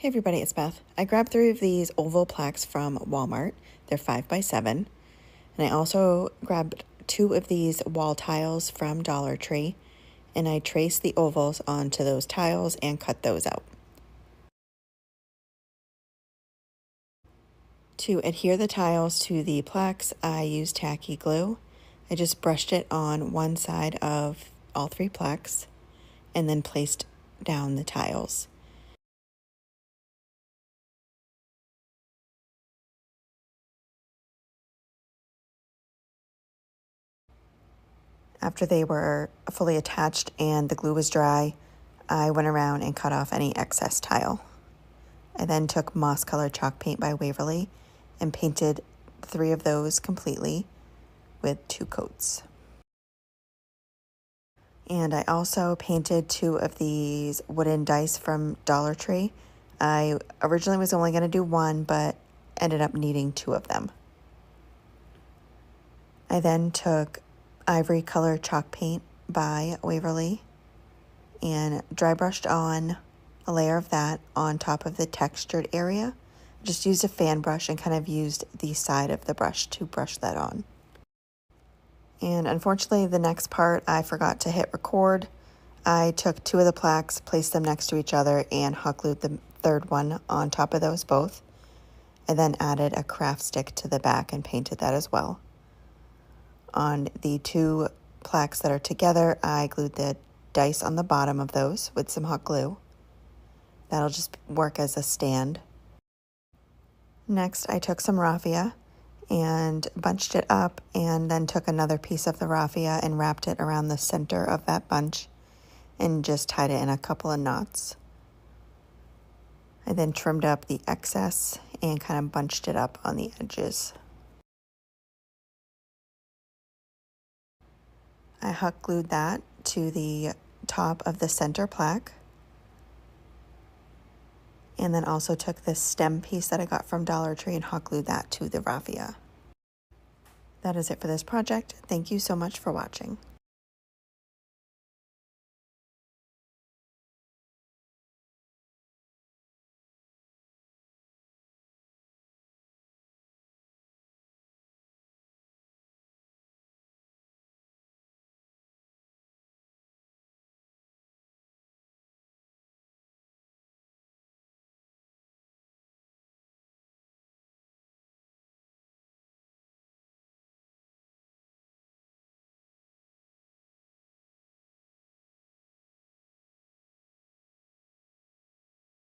Hey everybody, it's Beth. I grabbed 3 of these oval plaques from Walmart. They're 5x7. And I also grabbed 2 of these wall tiles from Dollar Tree. And I traced the ovals onto those tiles and cut those out. To adhere the tiles to the plaques, I used tacky glue. I just brushed it on one side of all 3 plaques and then placed down the tiles. After they were fully attached and the glue was dry, I went around and cut off any excess tile. I then took moss colored chalk paint by Waverly and painted 3 of those completely with 2 coats. And I also painted 2 of these wooden dice from Dollar Tree. I originally was only going to do 1, but ended up needing 2 of them. I then took Ivory color chalk paint by Waverly and dry brushed on a layer of that on top of the textured area. Just used a fan brush and kind of used the side of the brush to brush that on. And unfortunately, the next part I forgot to hit record. I took 2 of the plaques, placed them next to each other, and hot glued the 3rd one on top of those both. I then added a craft stick to the back and painted that as well. On the 2 plaques that are together, I glued the dice on the bottom of those with some hot glue. That'll just work as a stand. Next, I took some raffia and bunched it up, and then took another piece of the raffia and wrapped it around the center of that bunch and just tied it in a couple of knots. I then trimmed up the excess and kind of bunched it up on the edges. I hot glued that to the top of the center plaque, and then also took this stem piece that I got from Dollar Tree and hot glued that to the raffia. That is it for this project. Thank you so much for watching.